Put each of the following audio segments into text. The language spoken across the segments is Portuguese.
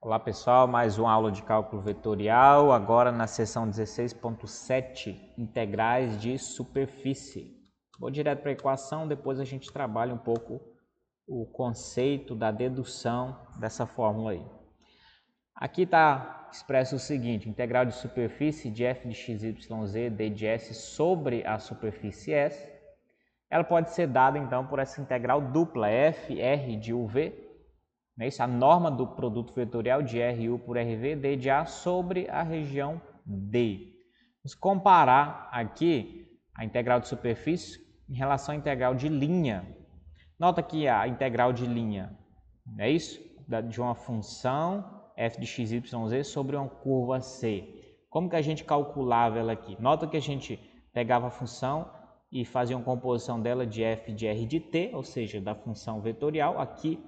Olá pessoal, mais uma aula de cálculo vetorial, agora na seção 16.7, integrais de superfície. Vou direto para a equação, depois a gente trabalha um pouco o conceito da dedução dessa fórmula aí. Aqui está expresso o seguinte: integral de superfície de f de x, y, z, d de s sobre a superfície S. Ela pode ser dada então por essa integral dupla, f, r de uv, é isso, a norma do produto vetorial de RU por RV, D de A sobre a região D. Vamos comparar aqui a integral de superfície em relação à integral de linha. Nota que a integral de linha, é isso? De uma função f de x, y, z sobre uma curva C. Como que a gente calculava ela aqui? Nota que a gente pegava a função e fazia uma composição dela de f de r de t, ou seja, da função vetorial. Aqui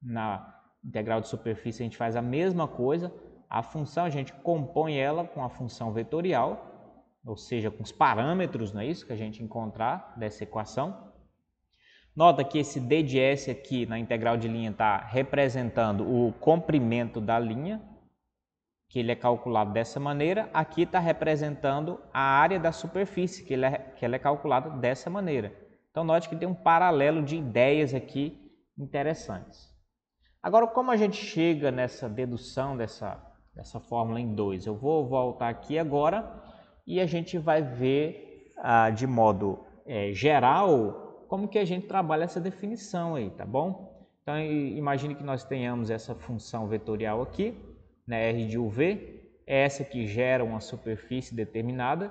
na integral de superfície a gente faz a mesma coisa. A função a gente compõe ela com a função vetorial, ou seja, com os parâmetros, não é isso que a gente encontrar dessa equação. Nota que esse d de s aqui na integral de linha está representando o comprimento da linha, que ele é calculado dessa maneira. Aqui está representando a área da superfície, que ela é calculada dessa maneira. Então note que tem um paralelo de ideias aqui interessantes. Agora, como a gente chega nessa dedução dessa fórmula em 2? Eu vou voltar aqui agora e a gente vai ver de modo geral como que a gente trabalha essa definição aí, tá bom? Então, imagine que nós tenhamos essa função vetorial aqui, né, R de UV, é essa que gera uma superfície determinada.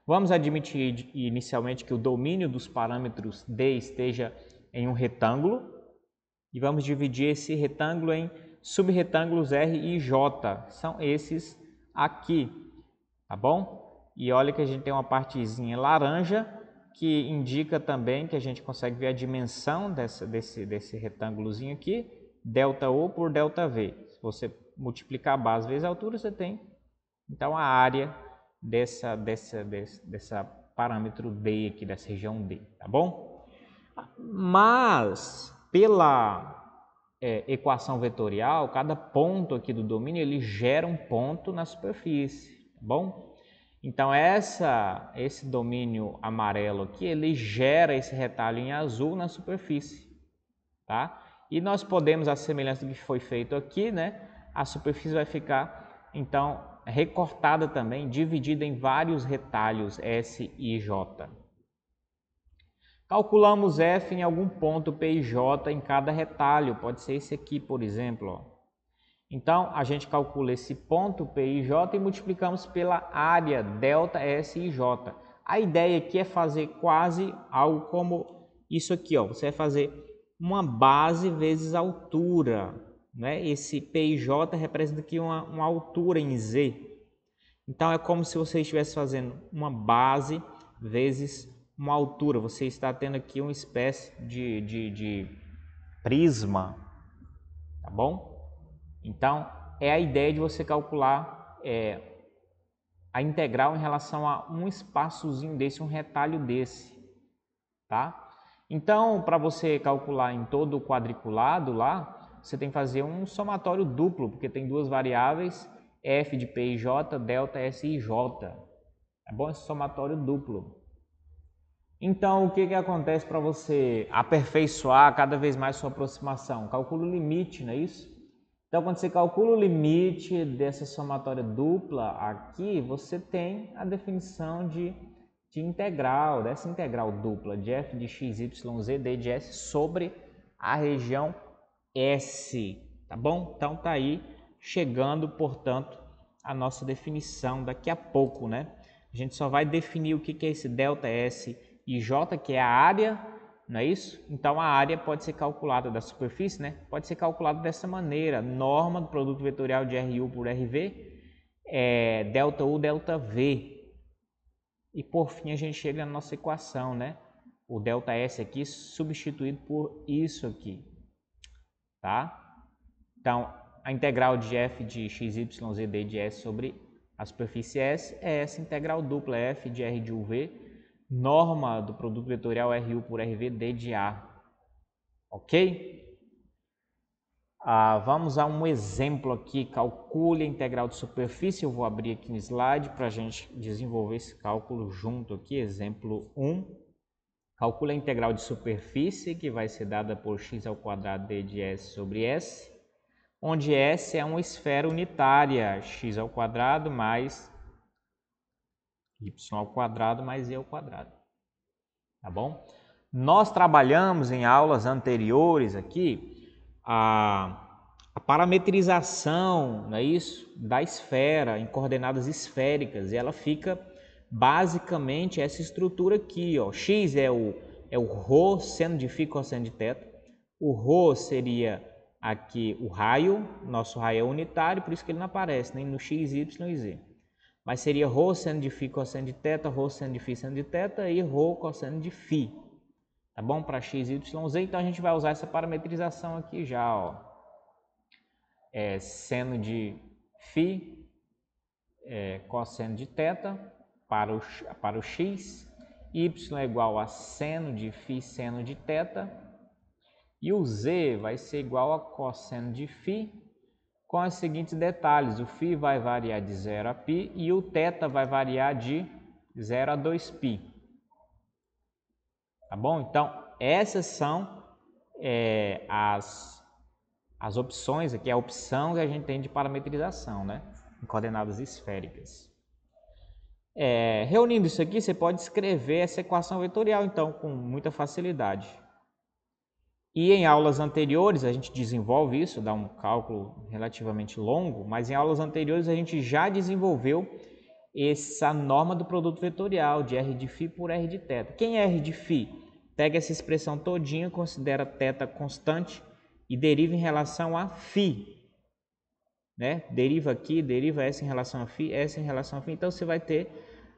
Vamos admitir inicialmente que o domínio dos parâmetros D esteja em um retângulo. E vamos dividir esse retângulo em subretângulos R e J. São esses aqui, tá bom? E olha que a gente tem uma partezinha laranja que indica também que a gente consegue ver a dimensão desse retângulozinho aqui, ΔU por ΔV. Se você multiplicar a base vezes a altura, você tem então a área dessa parâmetro D aqui, dessa região D, tá bom? Mas pela equação vetorial, cada ponto aqui do domínio ele gera um ponto na superfície, tá bom? Então esse domínio amarelo aqui, ele gera esse retalho em azul na superfície, tá? E nós podemos, a semelhança do que foi feito aqui, né? A superfície vai ficar então recortada também, dividida em vários retalhos S e J. Calculamos f em algum ponto P e J em cada retalho, pode ser esse aqui, por exemplo. Ó. Então, a gente calcula esse ponto P e J e multiplicamos pela área delta S e J. A ideia aqui é fazer quase algo como isso aqui, ó. Você vai fazer uma base vezes altura. Né? Esse P e J representa aqui uma altura em Z. Então, é como se você estivesse fazendo uma base vezes uma altura. Você está tendo aqui uma espécie de prisma, tá bom? Então, é a ideia de você calcular a integral em relação a um espaçozinho desse, um retalho desse, tá? Então, para você calcular em todo o quadriculado lá, você tem que fazer um somatório duplo, porque tem duas variáveis, f de p e j, delta s e j. É bom esse somatório duplo. Então, o que acontece para você aperfeiçoar cada vez mais sua aproximação? Calcula o limite, não é isso? Então, quando você calcula o limite dessa somatória dupla aqui, você tem a definição de integral, dessa integral dupla de f de x, y, z, d de s sobre a região S, tá bom? Então, tá aí chegando, portanto, a nossa definição daqui a pouco, né? A gente só vai definir o que é esse delta S e J, que é a área, não é isso? Então, a área pode ser calculada da superfície, né? Pode ser calculada dessa maneira, norma do produto vetorial de RU por RV, delta U, delta V. E, por fim, a gente chega na nossa equação, né? O delta S aqui substituído por isso aqui, tá? Então, a integral de f de x, y, z, d de s sobre a superfície S é essa integral dupla, f de r de uv, norma do produto vetorial RU por RV, D de A. Ok? Vamos a um exemplo aqui, calcule a integral de superfície. Eu vou abrir aqui no slide para a gente desenvolver esse cálculo junto aqui. Exemplo 1. Calcule a integral de superfície, que vai ser dada por x² d de s sobre s, onde s é uma esfera unitária, x² mais y² mais e². Tá bom? Nós trabalhamos em aulas anteriores aqui a parametrização, não é isso? Da esfera em coordenadas esféricas, e ela fica basicamente essa estrutura aqui, ó. X é o ρ seno de φ cosseno de θ. O ρ seria aqui o raio, nosso raio é unitário, por isso que ele não aparece nem no x, y e z. Mas seria ρ seno de φ cosseno de θ, ρ seno de φ seno de θ e ρ cosseno de φ. Tá bom? Para x, y, z, então a gente vai usar essa parametrização aqui já, ó. Seno de φ cosseno de θ para o x, y é igual a seno de φ seno de θ, e o z vai ser igual a cosseno de φ, com os seguintes detalhes: o φ vai variar de 0 a π e o θ vai variar de 0 a 2π. Tá bom? Então, essas são as opções aqui, a opção que a gente tem de parametrização, né? Em coordenadas esféricas. Reunindo isso aqui, você pode escrever essa equação vetorial, então, com muita facilidade. E em aulas anteriores, a gente desenvolve isso, dá um cálculo relativamente longo, mas em aulas anteriores a gente já desenvolveu essa norma do produto vetorial, de R de φ por R de θ. Quem é R de φ? Pega essa expressão todinha, considera θ constante e deriva em relação a φ. Né? Deriva aqui, deriva S em relação a φ, S em relação a φ. Então, você vai ter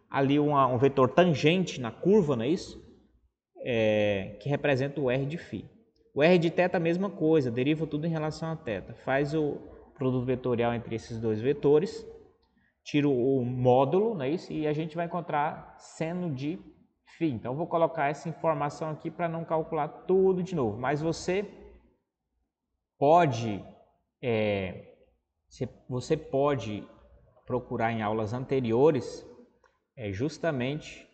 ali um vetor tangente na curva, não é isso? Que representa o R de φ. O R de θ, a mesma coisa, deriva tudo em relação a θ. Faz o produto vetorial entre esses dois vetores, tira o módulo, não é isso? E a gente vai encontrar seno de φ. Então, eu vou colocar essa informação aqui para não calcular tudo de novo. Mas você pode procurar em aulas anteriores justamente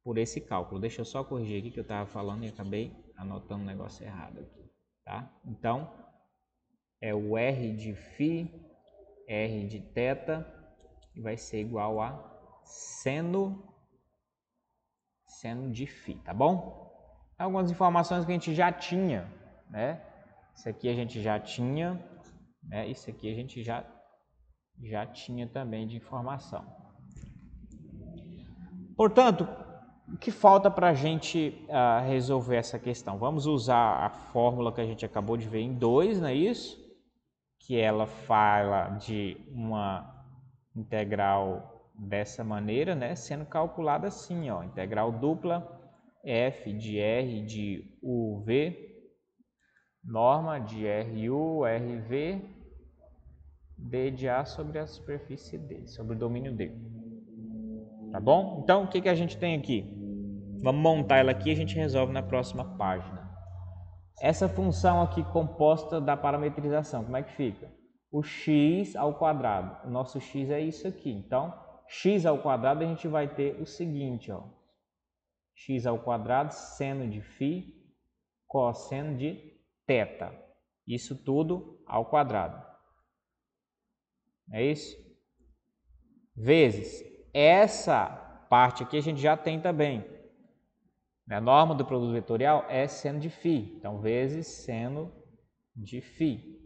por esse cálculo. Deixa eu só corrigir aqui que eu estava falando e acabei anotando um negócio errado aqui, tá? Então, o R de φ, R de θ, vai ser igual a seno de φ, tá bom? Algumas informações que a gente já tinha, né? Isso aqui a gente já tinha, né? Isso aqui a gente já tinha também de informação. Portanto, o que falta para a gente resolver essa questão? Vamos usar a fórmula que a gente acabou de ver em 2, não é isso? Que ela fala de uma integral dessa maneira, né? Sendo calculada assim, ó, integral dupla f de r de uv, norma de RU, RV, d de A sobre a superfície D, sobre o domínio D. Tá bom? Então, o que a gente tem aqui? Vamos montar ela aqui e a gente resolve na próxima página. Essa função aqui composta da parametrização, como é que fica? O x ao quadrado. O nosso x é isso aqui. Então, x ao quadrado a gente vai ter o seguinte, ó. X ao quadrado, seno de φ, cosseno de θ. Isso tudo ao quadrado. É isso? Vezes essa parte aqui a gente já tem também. A norma do produto vetorial é seno de φ. Então, vezes seno de φ.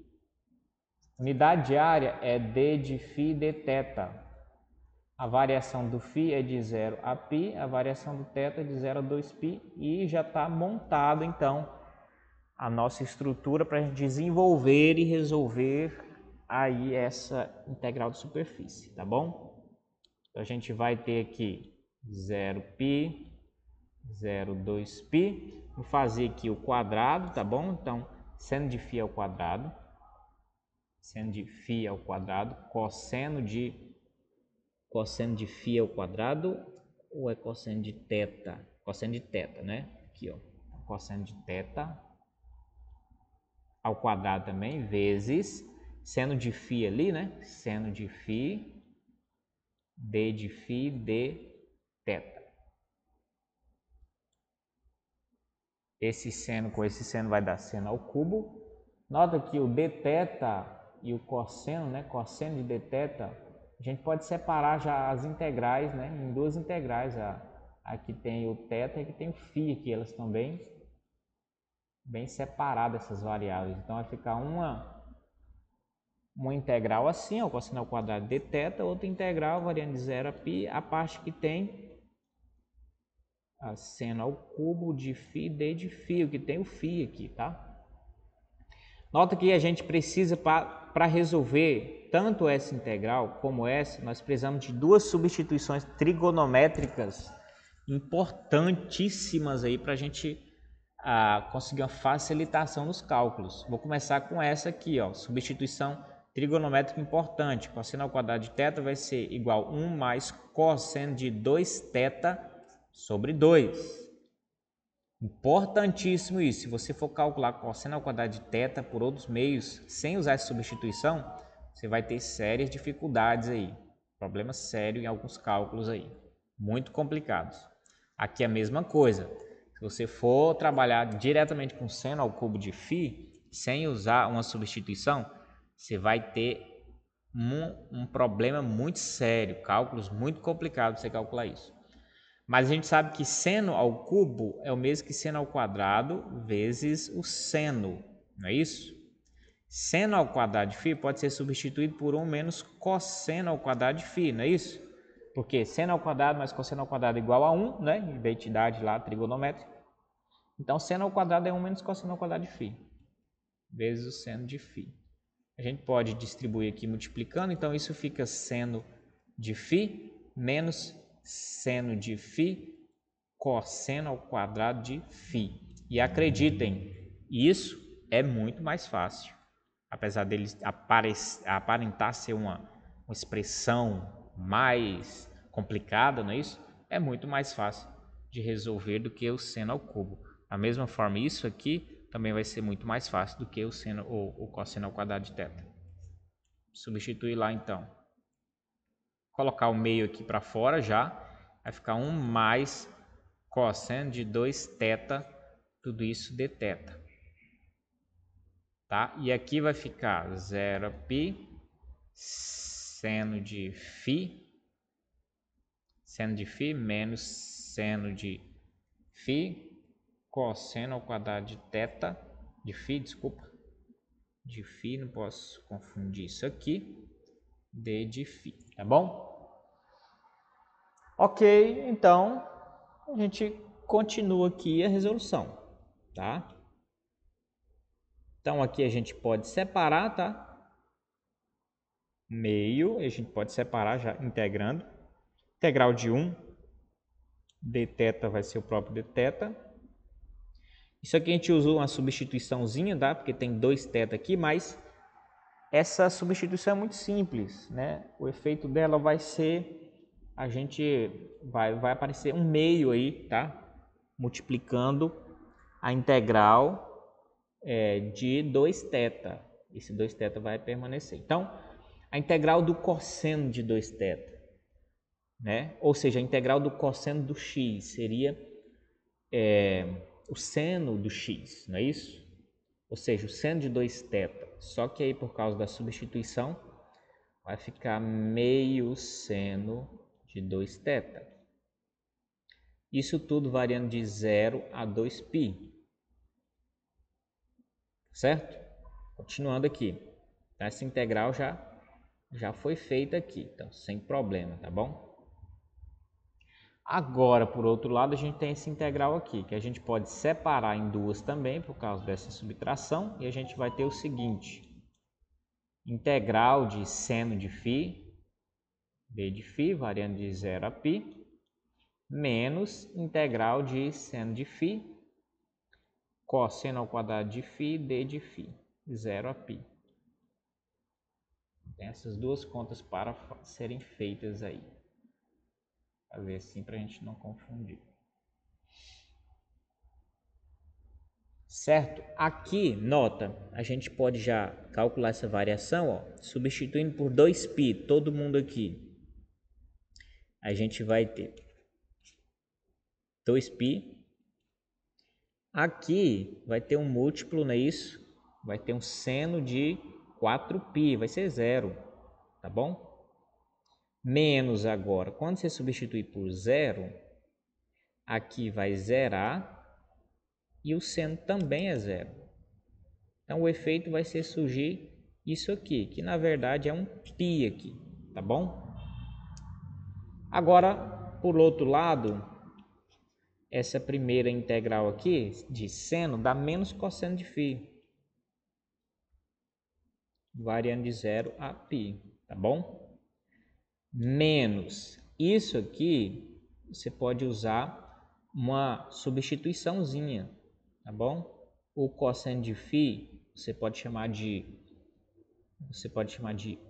Unidade de área é d de φ dθ. A variação do φ é de 0 a π, a variação do θ é de 0 a 2π e já está montado, então, a nossa estrutura para a gente desenvolver e resolver aí essa integral de superfície, tá bom? Então, a gente vai ter aqui 0π, 0, 2π. Vou fazer aqui o quadrado, tá bom? Então, seno de φ ao quadrado, seno de φ ao quadrado, cosseno de φ ao quadrado, ou é cosseno de θ? Cosseno de θ, né? Aqui, ó, cosseno de θ ao quadrado também, vezes seno de φ ali, né? Seno de φ, d de φ, d θ. Esse seno com esse seno vai dar seno ao cubo. Nota que o dθ e o cosseno, né? Cosseno de dθ, a gente pode separar já as integrais, né? Em duas integrais. Aqui tem o θ e aqui tem o φ, aqui elas estão bem separadas, essas variáveis. Então vai ficar uma integral assim, ó, cosseno ao quadrado de dθ, outra integral variando de 0 a π, a parte que tem a seno ao cubo de φ, d de φ, que tem o φ aqui, tá? Nota que a gente precisa, para resolver tanto essa integral como essa, nós precisamos de duas substituições trigonométricas importantíssimas aí para a gente conseguir uma facilitação nos cálculos. Vou começar com essa aqui, ó, substituição trigonométrica importante. Cosseno ao quadrado de θ vai ser igual a 1 mais cosseno de 2θ sobre 2. Importantíssimo isso. Se você for calcular cosseno ao quadrado de θ por outros meios, sem usar essa substituição, você vai ter sérias dificuldades aí. Problemas sérios em alguns cálculos aí. Muito complicados. Aqui é a mesma coisa. Se você for trabalhar diretamente com seno ao cubo de φ, sem usar uma substituição, você vai ter um problema muito sério, cálculos muito complicados para você calcular isso. Mas a gente sabe que seno ao cubo é o mesmo que seno ao quadrado vezes o seno, não é isso? Seno ao quadrado de φ pode ser substituído por 1 menos cosseno ao quadrado de φ, não é isso? Porque seno ao quadrado mais cosseno ao quadrado é igual a 1, né? Identidade lá trigonométrica. Então, seno ao quadrado é 1 menos cosseno ao quadrado de φ, vezes o seno de φ. A gente pode distribuir aqui multiplicando, então isso fica seno de φ menos seno de φ cosseno ao quadrado de φ. E acreditem, isso é muito mais fácil. Apesar dele aparentar ser uma expressão mais complicada, não é isso? É muito mais fácil de resolver do que o seno ao cubo. Da mesma forma, isso aqui também vai ser muito mais fácil do que o seno ou o cosseno ao quadrado de θ. Substituir lá então. Colocar o meio aqui para fora já, vai ficar 1 mais cosseno de 2θ, tudo isso dθ. Tá? E aqui vai ficar 0π seno de φ menos seno de φ cosseno ao quadrado de θ, de φ, desculpa, de φ, não posso confundir isso aqui, d de φ, tá bom? Ok, então a gente continua aqui a resolução, tá? Então aqui a gente pode separar, tá? Meio, a gente pode separar já integrando. Integral de 1, dθ vai ser o próprio dθ. Isso aqui a gente usou uma substituiçãozinha, tá? Porque tem 2θ aqui, mas essa substituição é muito simples, né? O efeito dela vai ser, a gente vai aparecer um meio aí, tá? Multiplicando a integral de 2θ. Esse 2θ vai permanecer. Então, a integral do cosseno de 2θ, né? Ou seja, a integral do cosseno do x seria o seno do x, não é isso? Ou seja, o seno de 2θ. Só que aí, por causa da substituição, vai ficar meio seno de 2θ. Isso tudo variando de 0 a 2π. Certo? Continuando aqui. Essa integral já foi feita aqui, então sem problema, tá bom? Agora, por outro lado, a gente tem esse integral aqui, que a gente pode separar em duas também, por causa dessa subtração, e a gente vai ter o seguinte: integral de seno de φ, d de φ, variando de 0 a π, menos integral de seno de φ, cosseno ao quadrado de φ, d de φ, 0 a π. Tem essas duas contas para serem feitas aí. Fazer assim para a gente não confundir. certo? Aqui, nota, a gente pode já calcular essa variação, ó, substituindo por 2π, todo mundo aqui. A gente vai ter 2π. Aqui vai ter um múltiplo, não é isso? Vai ter um seno de 4π, vai ser zero, tá bom? Menos agora, quando você substituir por zero, aqui vai zerar e o seno também é zero. Então o efeito vai ser surgir isso aqui, que na verdade é um π aqui, tá bom? Agora, por outro lado, essa primeira integral aqui de seno dá menos cosseno de φ, variando de 0 a π, tá bom? Menos isso aqui, você pode usar uma substituiçãozinha, tá bom? O cosseno de φ você pode chamar de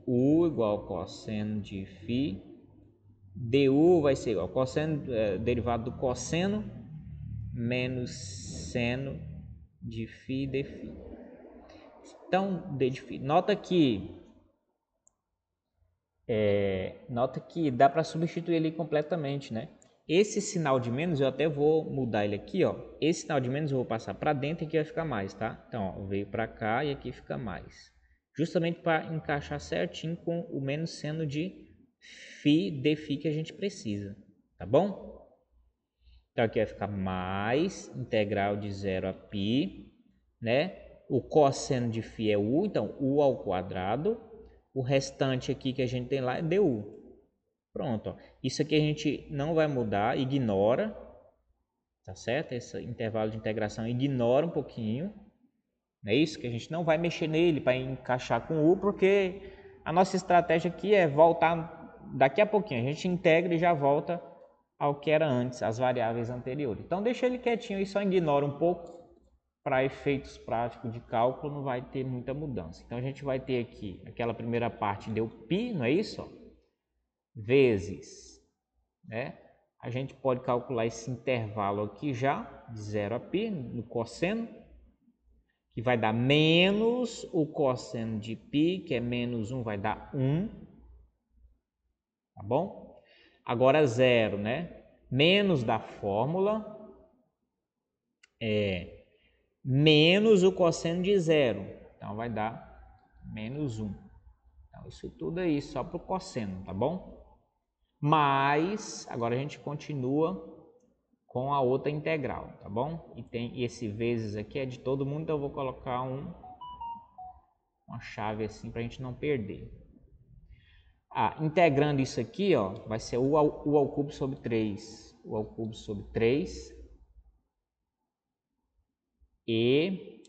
u igual ao cosseno de φ. du vai ser igual ao cosseno derivado do cosseno menos seno de φ de φ. Então, d de φ. Nota que dá para substituir ele completamente, né? Esse sinal de menos eu até vou mudar ele aqui, ó. Esse sinal de menos eu vou passar para dentro e aqui vai ficar mais, tá? Então, ó, veio para cá e aqui fica mais. Justamente para encaixar certinho com o menos seno de φ de φ que a gente precisa, tá bom? Então, aqui vai ficar mais integral de 0 a π, né? O cosseno de φ é u, então u ao quadrado. O restante aqui que a gente tem lá é du. Pronto, ó. Isso aqui a gente não vai mudar, ignora, tá certo? Esse intervalo de integração ignora um pouquinho. É isso que a gente não vai mexer nele para encaixar com u, porque a nossa estratégia aqui é voltar daqui a pouquinho. A gente integra e já volta ao que era antes, as variáveis anteriores. Então deixa ele quietinho e só ignora um pouco. Para efeitos práticos de cálculo não vai ter muita mudança. Então a gente vai ter aqui aquela primeira parte deu π, não é isso? Vezes, né? A gente pode calcular esse intervalo aqui já, de 0 a π, no cosseno, que vai dar menos o cosseno de π, que é menos 1, vai dar 1, tá bom? Agora zero, né? Menos da fórmula menos o cosseno de zero, então vai dar menos 1. Então isso tudo aí só para o cosseno, tá bom? Mas agora a gente continua com a outra integral, tá bom? E tem esse vezes aqui é de todo mundo, então eu vou colocar uma chave assim para a gente não perder. Integrando isso aqui, ó, vai ser u ao cubo sobre 3. U ao cubo sobre 3. E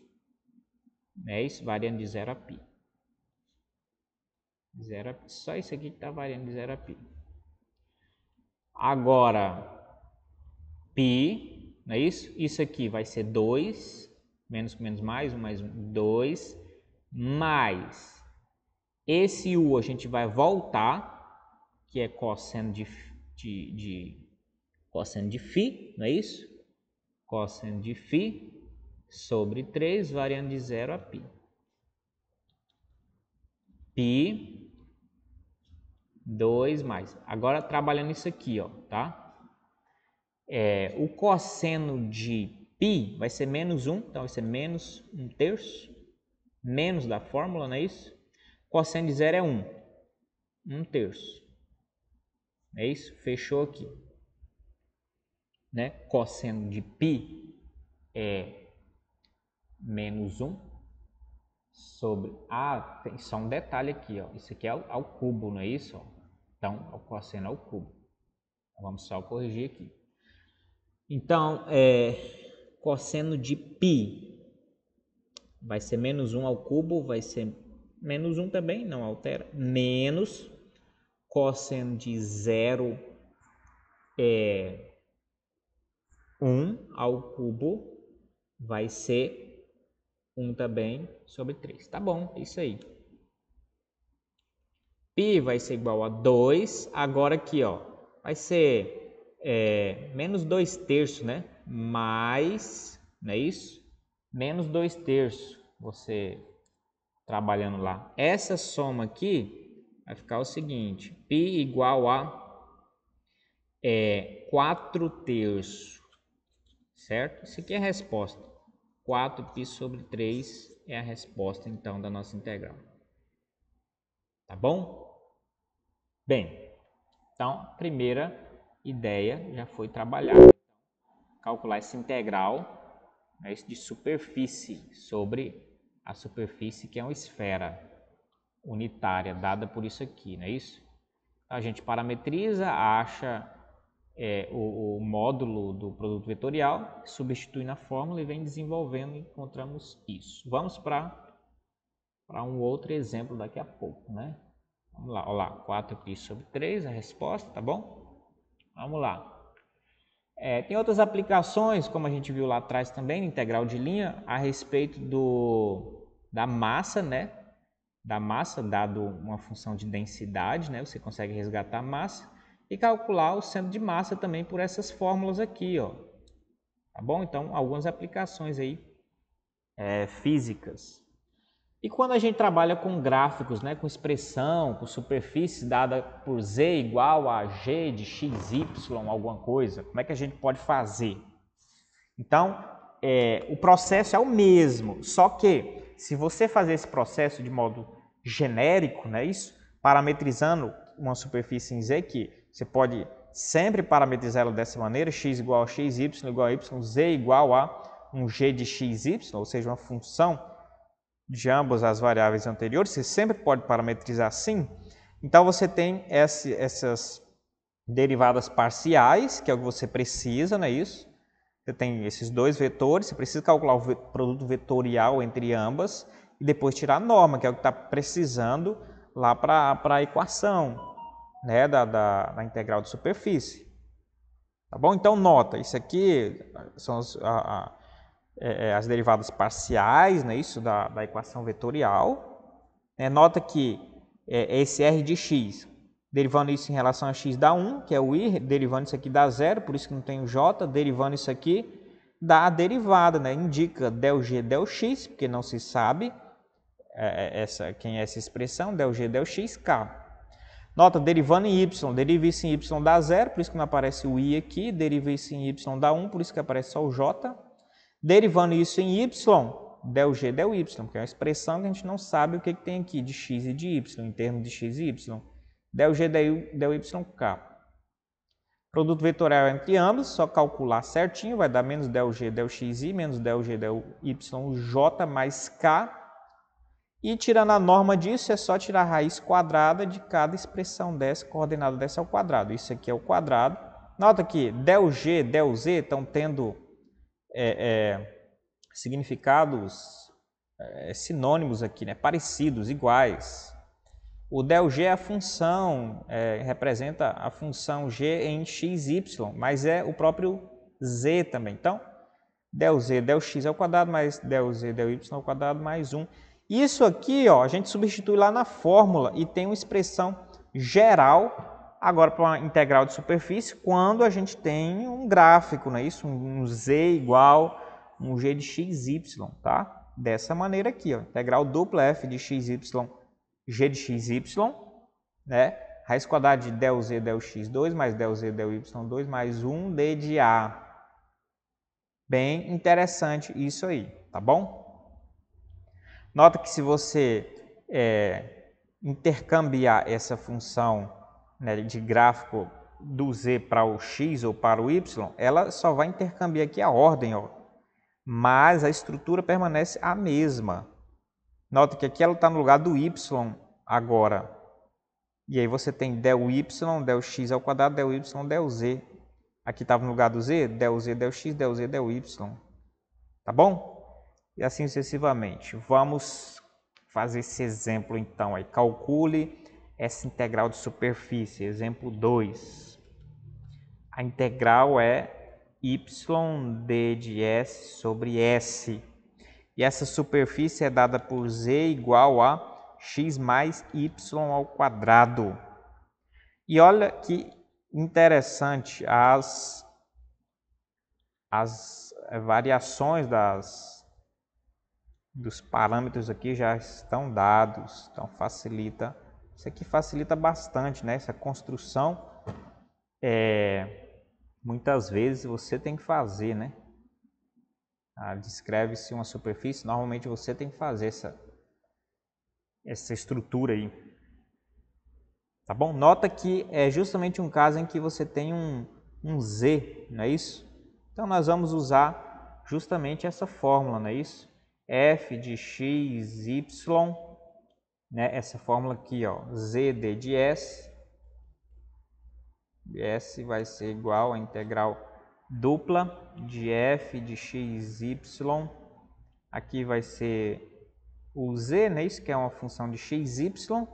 é isso, variando de 0 a π. 0 a π. Só isso aqui que está variando de 0 a π. Agora, π, não é isso? Isso aqui vai ser 2, menos com menos mais 1 mais 1, 2, mais esse u a gente vai voltar, que é cosseno de cosseno de φ, não é isso? Cosseno de φ sobre 3, variando de 0 a π. Π 2 mais. Agora trabalhando isso aqui, ó, tá? O cosseno de π vai ser menos 1, então vai ser menos 1/3, menos da fórmula, não é isso? Cosseno de 0 é 1, 1/3. É isso? Fechou aqui. Né? Cosseno de π é menos 1 sobre... tem só um detalhe aqui, ó. Isso aqui é ao cubo, não é isso? Ó? Então, o cosseno ao cubo. Vamos só corrigir aqui. Então, cosseno de π vai ser menos 1 ao cubo, vai ser menos 1 também, não altera, menos cosseno de 0 é 1 ao cubo, vai ser 1 também sobre 3. Tá bom, é isso aí. Π vai ser igual a 2, agora aqui, ó, vai ser menos 2/3, né? Mais, não é isso? menos 2/3, você trabalhando lá. Essa soma aqui vai ficar o seguinte, π igual a 4/3, certo? Isso aqui é a resposta. 4π sobre 3 é a resposta, então, da nossa integral. Tá bom? Bem, então, a primeira ideia já foi trabalhada. Calcular essa integral, né, de superfície sobre a superfície que é uma esfera unitária dada por isso aqui, não é isso? A gente parametriza, acha o módulo do produto vetorial, substitui na fórmula e vem desenvolvendo e encontramos isso. Vamos para um outro exemplo daqui a pouco, né? Vamos lá, olha lá, 4π sobre 3, a resposta, tá bom? Vamos lá. Tem outras aplicações, como a gente viu lá atrás também, integral de linha, a respeito da massa, né? Da massa, dado uma função de densidade, né? Você consegue resgatar a massa e calcular o centro de massa também por essas fórmulas aqui, ó. Tá bom? Então, algumas aplicações aí físicas. E quando a gente trabalha com gráficos, né, com expressão, com superfície dada por z igual a g de xy, alguma coisa, como é que a gente pode fazer? Então, o processo é o mesmo, só que se você fazer esse processo de modo genérico, né, isso, parametrizando uma superfície em z, que você pode sempre parametrizar ela dessa maneira, x igual a xy igual a y, z igual a um g de xy, ou seja, uma função de ambas as variáveis anteriores, você sempre pode parametrizar assim. Então, você tem essas derivadas parciais, que é o que você precisa, não é isso? Você tem esses dois vetores, você precisa calcular o produto vetorial entre ambas e depois tirar a norma, que é o que está precisando lá para a equação, né, da integral de superfície. Tá bom? Então, nota, isso aqui são as derivadas parciais, né, isso da equação vetorial. Nota que esse r de x, derivando isso em relação a x dá 1, que é o i, derivando isso aqui dá 0, por isso que não tem o j, derivando isso aqui dá a derivada, né, indica del g del x, porque não se sabe quem é essa expressão, del g del x, k. Nota, derivando em y, deriva isso em y dá 0, por isso que não aparece o i aqui, deriva isso em y dá 1, por isso que aparece só o j. Derivando isso em y, del g del y, que é uma expressão que a gente não sabe o que tem aqui de x e de y, em termos de x e y. Del g del y, k. Produto vetorial entre ambos, só calcular certinho, vai dar menos del g del xi menos del g del yj mais k. E tirando a norma disso, é só tirar a raiz quadrada de cada expressão dessa, coordenada dessa ao quadrado. Isso aqui é o quadrado. Nota que del g, del z estão tendo significados sinônimos aqui, né? Parecidos, iguais. O del g é a função, representa a função g em xy, mas é o próprio z também. Então, del z, del x ao quadrado, mais del z, del y ao quadrado, mais 1. Isso aqui, ó, a gente substitui lá na fórmula e tem uma expressão geral, agora para uma integral de superfície, quando a gente tem um gráfico, não é isso? Um z igual um g de xy, tá? Dessa maneira aqui, ó, integral dupla f de xy, g de xy, né? Raiz quadrada de del z, del x, 2, mais del z, del y, 2, mais 1 d de a. Bem interessante isso aí, tá bom? Nota que se você intercambiar essa função, né, de gráfico do z para o x ou para o y, ela só vai intercambiar aqui a ordem, ó, mas a estrutura permanece a mesma. Nota que aqui ela está no lugar do y agora. E aí você tem del y, del x ao quadrado, del y, del z. Aqui estava no lugar do z, del x, del z, del y. Tá bom? E assim sucessivamente. Vamos fazer esse exemplo então aí. Calcule essa integral de superfície. Exemplo 2. A integral é y d de s sobre s. E essa superfície é dada por z igual a x mais y ao quadrado. E olha que interessante as variações das dos parâmetros aqui já estão dados, então facilita. Isso aqui facilita bastante, né? Essa construção, muitas vezes você tem que fazer, né? Descreve-se uma superfície, normalmente você tem que fazer essa estrutura aí. Tá bom? Nota que é justamente um caso em que você tem um Z, não é isso? Então nós vamos usar justamente essa fórmula, não é isso? F de x, y, né? Essa fórmula aqui, ó, ZD de S. S vai ser igual à integral dupla de f de x, y. Aqui vai ser o z, né? Isso que é uma função de x, y.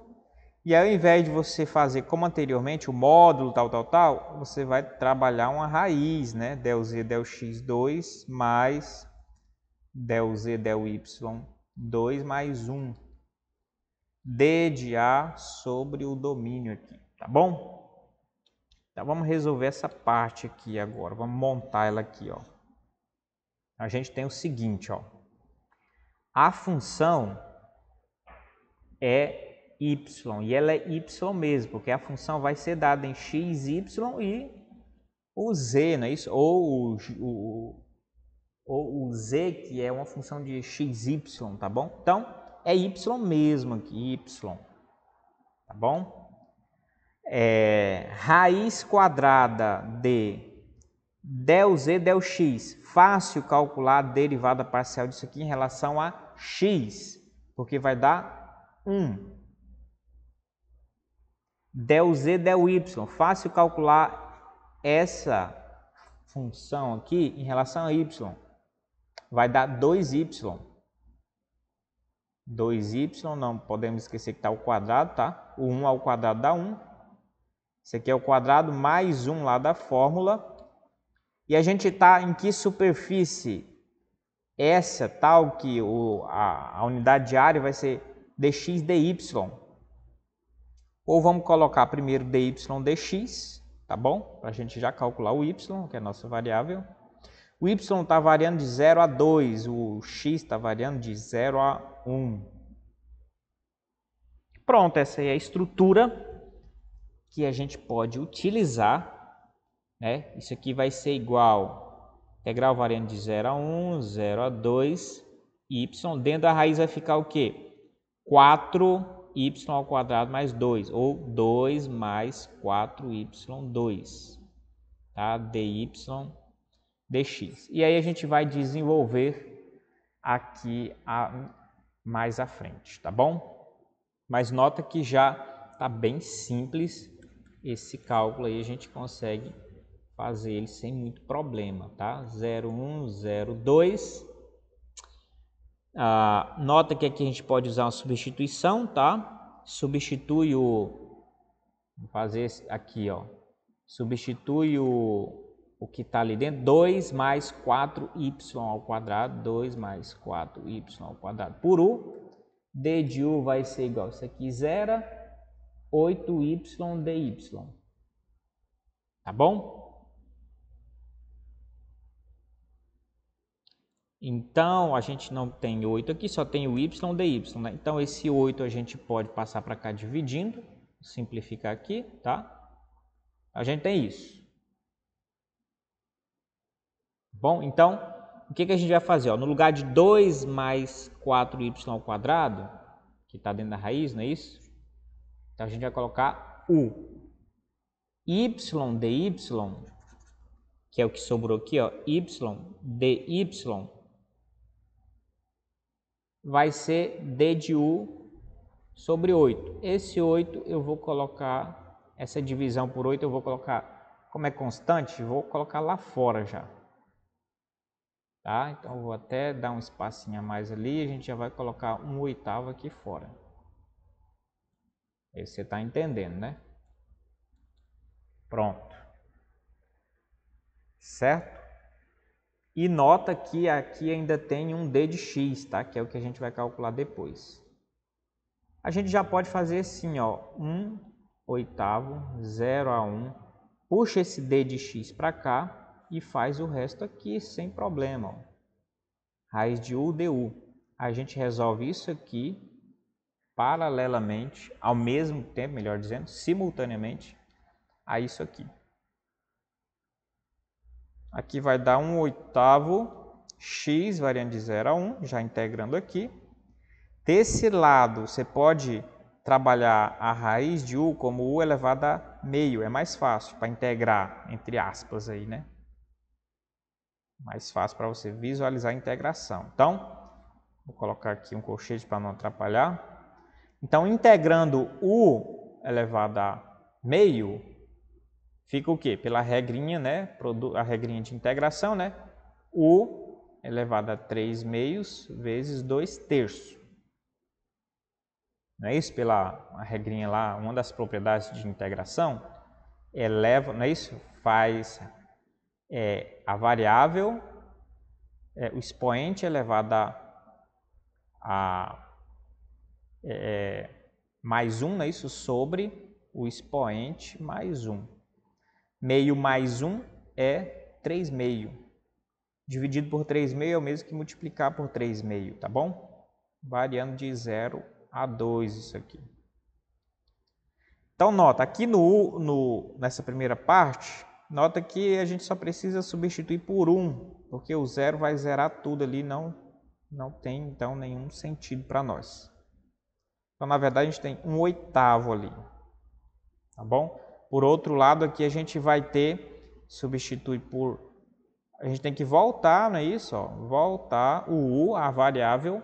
E aí, ao invés de você fazer como anteriormente, o módulo tal, você vai trabalhar uma raiz, né? Del z, del x, 2 mais del z, del y, 2 mais 1. D de A sobre o domínio aqui, tá bom? Então, vamos resolver essa parte aqui agora. Vamos montar ela aqui, ó. A gente tem o seguinte, ó. A função é y, e ela é y mesmo, porque a função vai ser dada em x, y e o z, não é isso? Ou o z, que é uma função de x, y, tá bom? Então, é y mesmo aqui, y, tá bom? Raiz quadrada de del z, del x. Fácil calcular a derivada parcial disso aqui em relação a x, porque vai dar 1. Del z, del y. Fácil calcular essa função aqui em relação a y. Vai dar 2y. 2y, não podemos esquecer que está ao quadrado, tá? O 1 ao quadrado dá 1. Esse aqui é o quadrado mais 1 lá da fórmula. E a gente está em que superfície? Essa tal que a unidade de área vai ser dx dy. Ou vamos colocar primeiro dy dx, tá bom? Para a gente já calcular o y, que é a nossa variável. O y está variando de 0 a 2, o x está variando de 0 a 1. Pronto, essa aí é a estrutura que a gente pode utilizar, né? Isso aqui vai ser igual integral variando de 0 a 1, 0 a 2, y. Dentro da raiz vai ficar o quê? 4y ao quadrado mais 2, ou 2 mais 4y2, tá? dy dx. E aí a gente vai desenvolver aqui mais à frente, tá bom? Mas nota que já está bem simples esse cálculo aí, a gente consegue fazer ele sem muito problema, tá? 0, 1, 0, 2. Nota que aqui a gente pode usar uma substituição, tá? Substitui o... Vou fazer aqui, ó. Substitui o que está ali dentro, 2 mais 4y ao quadrado, 2 mais 4y ao quadrado por u. D de u vai ser igual, isso aqui 0, 8y dy. Tá bom? Então, a gente não tem 8 aqui, só tem o y dy, né? Então, esse 8 a gente pode passar para cá dividindo, simplificar aqui, tá? A gente tem isso. Bom, então, o que a gente vai fazer? Ó, no lugar de 2 mais 4y ao quadrado, que está dentro da raiz, não é isso? Então, a gente vai colocar u. Y dy, que é o que sobrou aqui, ó, y dy, vai ser d de u sobre 8. Esse 8 eu vou colocar, essa divisão por 8 eu vou colocar, como é constante, vou colocar lá fora já. Tá? Então, eu vou até dar um espacinho a mais ali, a gente já vai colocar 1/8 aqui fora. Aí você está entendendo, né? Pronto. Certo? E nota que aqui ainda tem um d de x, tá? Que é o que a gente vai calcular depois. A gente já pode fazer assim, ó, 1/8, 0 a 1. Puxa esse d de x para cá e faz o resto aqui sem problema, ó. Raiz de u du. a gente resolve isso aqui paralelamente, ao mesmo tempo, melhor dizendo, simultaneamente a isso aqui. Aqui vai dar 1/8 x variando de 0 a 1, já integrando aqui. Desse lado, você pode trabalhar a raiz de u como u elevado a meio. É mais fácil para integrar, entre aspas, aí, né? Mais fácil para você visualizar a integração. Então, vou colocar aqui um colchete para não atrapalhar. Então, integrando u elevado a meio, fica o quê? Pela regrinha, né? A regrinha de integração, né? U elevado a 3 meios vezes 2 terços. Não é isso? Pela a regrinha lá, uma das propriedades de integração, eleva, não é isso? Faz a variável, o expoente elevado a mais 1, não é isso? Sobre o expoente mais 1. Meio mais 1 é 3 meio. Dividido por 3 meio é o mesmo que multiplicar por 3 meio, tá bom? Variando de 0 a 2 isso aqui. Então, nota, aqui nessa primeira parte, nota que a gente só precisa substituir por 1, porque o 0 vai zerar tudo ali, não tem, então, nenhum sentido para nós. Então, na verdade, a gente tem 1/8 ali, tá bom? Por outro lado, aqui a gente vai ter, substitui por, a gente tem que voltar, não é isso? Ó, voltar o u, a variável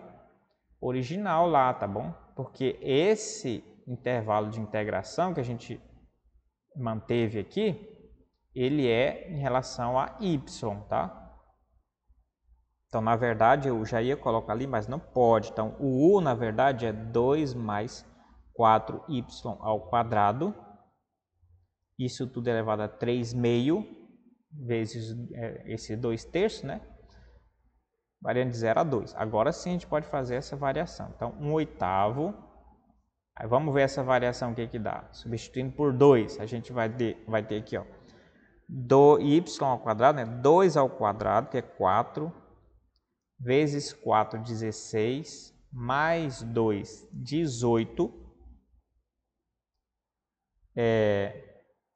original lá, tá bom? Porque esse intervalo de integração que a gente manteve aqui, ele é em relação a y, tá? Então, na verdade, eu já ia colocar ali, mas não pode. Então, o u, na verdade, é 2 mais 4y ao quadrado. Isso tudo elevado a 3 meio vezes esse 2 terços, né? Variando de 0 a 2. Agora sim a gente pode fazer essa variação. Então, 1/8. Aí vamos ver essa variação o que dá. Substituindo por 2, a gente vai ter aqui, ó, do y ao quadrado, né? 2 ao quadrado, que é 4, vezes 4, 16, mais 2, 18, é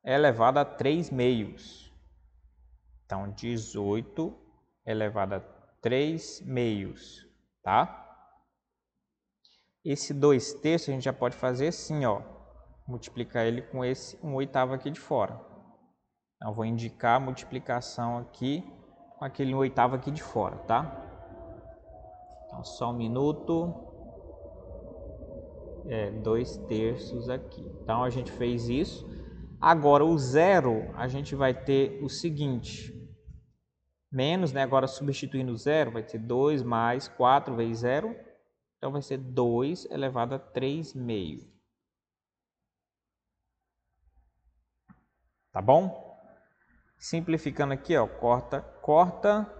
elevado a 3 meios. Então, 18 elevado a 3 meios, tá? Esse 2 terços a gente já pode fazer assim, ó, multiplicar ele com esse 1/8 aqui de fora. Então, vou indicar a multiplicação aqui com aquele 1/8 aqui de fora, tá? Então, só um minuto. 2 terços aqui. Então, a gente fez isso. Agora, o zero, a gente vai ter o seguinte. Menos, né? Agora, substituindo o zero, vai ser 2 mais 4 vezes 0. Então, vai ser 2 elevado a 3 meio. Tá bom? Simplificando aqui, ó, corta,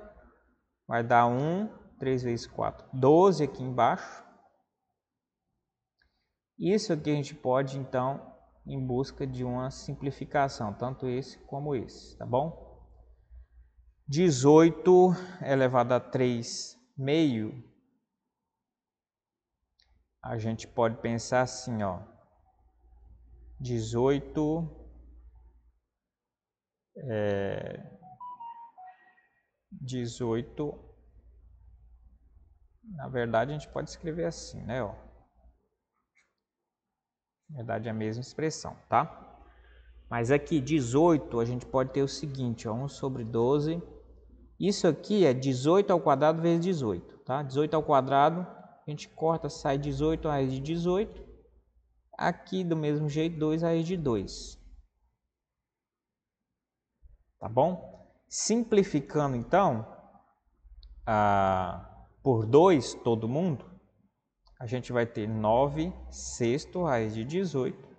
vai dar 1, 3 vezes 4, 12 aqui embaixo. Isso aqui a gente pode, então, em busca de uma simplificação, tanto esse como esse, tá bom? 18 elevado a 3 meio, a gente pode pensar assim, ó, 18 na verdade a gente pode escrever assim, né, ó. Na verdade é a mesma expressão, tá? Mas aqui 18 a gente pode ter o seguinte, ó, 1 sobre 12. Isso aqui é 18 ao quadrado vezes 18, tá? 18 ao quadrado, a gente corta, sai 18 raiz de 18. Aqui do mesmo jeito, 2 raiz de 2. Tá bom? Simplificando então, por 2 todo mundo, a gente vai ter 9 sexto raiz de 18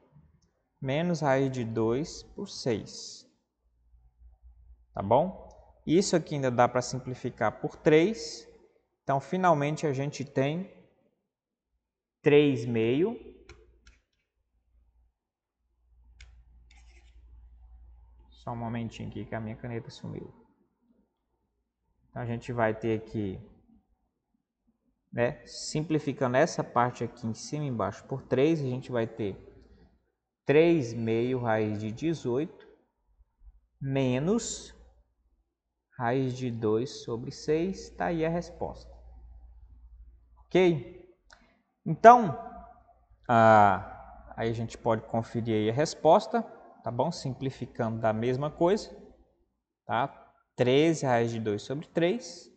menos raiz de 2 por 6. Tá bom? Isso aqui ainda dá para simplificar por 3. Então, finalmente, a gente tem 3 meio. Só um momentinho aqui que a minha caneta sumiu. Então, a gente vai ter aqui né? Simplificando essa parte aqui em cima e embaixo por 3, a gente vai ter 3 meio raiz de 18 menos raiz de 2 sobre 6, está aí a resposta. Ok? Então, aí a gente pode conferir aí a resposta, tá bom? Simplificando da mesma coisa, tá? 13 raiz de 2 sobre 3.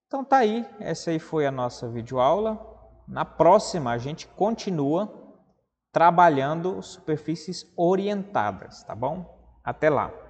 Então tá aí, essa aí foi a nossa videoaula. Na próxima a gente continua trabalhando superfícies orientadas, tá bom? Até lá!